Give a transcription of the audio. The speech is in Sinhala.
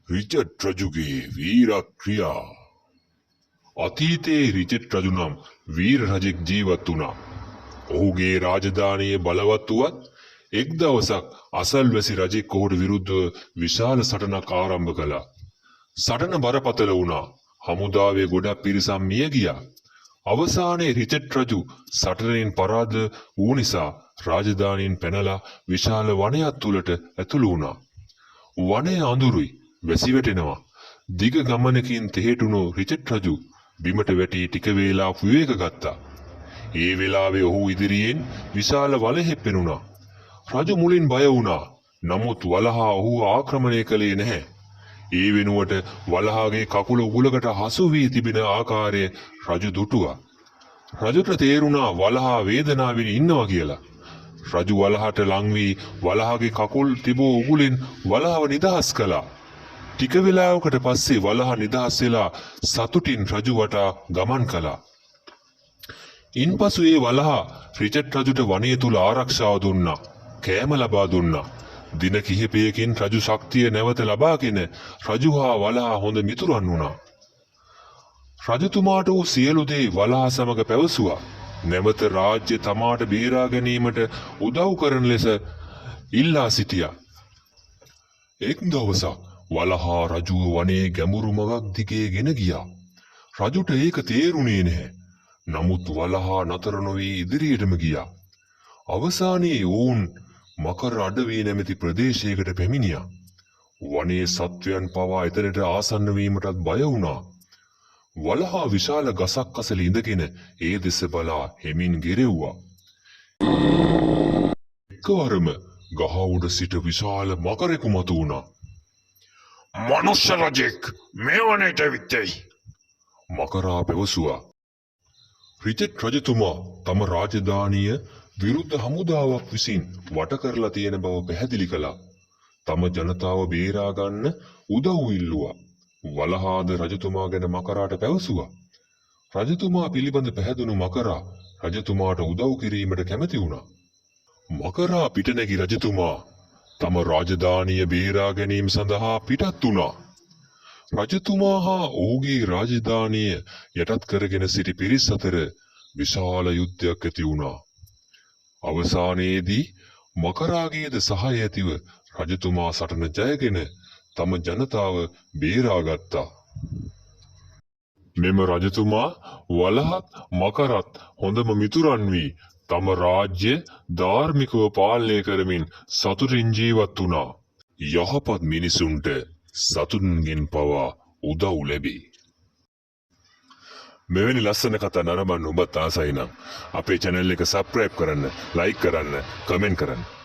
රිචඩ් රජුගේ වීර ක්‍රියා. අතීතයේ රිචඩ් රජු නම් වීර රජෙක් ජීවත් වුණා. ඔහුගේ රාජධානිය බලවත් වුවත් එක් දවසක් අසල්වැසි රජෙක් ඔහුට විරුද්ධව විශාල සටනක් ආරම්භ කළා. සටන බරපතල වුණා. හමුදාවේ ගොඩක් පිරිසක් මිය ගියා. අවසානයේ රිචඩ් රජු සටනෙන් පරාද වූ නිසා රාජධානියෙන් පැනලා විශාල වනයක් තුලට ඇතුළු වුණා. වනය අඳුරුයි, වැසි වැටෙනවා. දිග ගමනකින් තෙහෙටුණු රිචඩ් රජු බිමට වැටි ටික වේලාවක් විවේක ගත්තා. ඒ වෙලාවේ ඔහු ඉදිරියෙන් විශාල වලහෙක් පෙනුණා. රජු මුලින් බය වුණා. නමුත් වලහා ඔහු ආක්‍රමණය කළේ නැහැ. ඒ වෙනුවට වලහාගේ කකුල උගලකට හසු වී තිබෙන ආකාරය රජු දුටුවා. රජුට තේරුණා වලහා වේදනාවෙන් ඉන්නවා කියලා. රජු වලහාට ලං වී වලහාගේ කකුල් තිබූ උගුලෙන් වලහාව නිදහස් කළා. ටික වේලාවකට පස්සේ වලහා නිදහස් වෙලා සතුටින් රජු වටා ගමන් කළා. ඉන්පසු ඒ වලහා රිචඩ් රජුට වනයේ තුල ආරක්ෂාව දුන්නා. කෑම ලබා දුන්නා. දින කිහිපයකින් රජු ශක්තිය නැවත ලබාගෙන රජු හා වලහා හොඳ මිතුරන් වුණා. රජතුමාට වූ සියලු දේ වලහා සමග පැවසුවා. නැවත රාජ්‍ය තමාට බේරා ගැනීමට උදව් කරන ලෙස ඉල්ලා සිටියා. එක් දවසක් වලහා රජුව වනයේ ගැඹුරු මගක් දිගේ ගෙන ගියා. රජුට ඒක තේරුණේ නැහැ. නමුත් වලහා නතර නොවී ඉදිරියටම ගියා. අවසානයේ ඔවුන් මකර අඩවිය නැමැති ප්‍රදේශයකට පැමිණියා. වනයේ සත්වයන් පවා එතනට ආසන්න වීමටත් බය වුණා. වලහා විශාල ගසක් අසල ඉඳගෙන ඒ දෙස බලා හෙමින් ගෙරෙව්වා. එකවරම ගහ උඩ සිට විශාල මකරෙකු මතු වුණා. "මනුෂ්‍ය රජෙක් මේ වනයට ඇවිත්යි." මකරා පැවසුවා. රිචඩ් රජතුමා තම රාජධානිය විරුද්ධ හමුදාවක් විසින් වට කරලා තියෙන බව පැහැදිලි කළා. තම ජනතාව බේරා ගන්න උදව් ඉල්ලුවා. වලහාද රජතුමා ගැන මකරාට පැවසුවා. රජතුමා පිළිබඳ පැහැදුණු මකරා රජතුමාට උදව් කිරීමට කැමති වුණා. මකරා පිටනැගි රජතුමා තම රාජධානිය බේරා ගැනීම සඳහා පිටත් වුණා. රජතුමා හා ඔහුගේ රාජධානිය යටත් කරගෙන සිටි පිරිස් අතර විශාල යුද්ධයක් ඇති වුණා. අවසානයේදී මකරාගේද සහාය ඇතිව රජතුමා සටන ජයගෙන තම ජනතාව බේරාගත්තා. මෙම රජතුමා වලහත් මකරත් හොඳම මිතුරන් වී තම රාජ්‍ය ධාර්මිකව පාලනය කරමින් සතුටින් ජීවත් වුණා. යහපත් මිනිසුන්ට සතුන්ගෙන් පවා උදව් ලැබේ. මෙවැනි ලස්සන කතා නරඹන්න ඔබත් ආසයි නම් අපේ channel එක subscribe කරන්න, like කරන්න, comment කරන්න.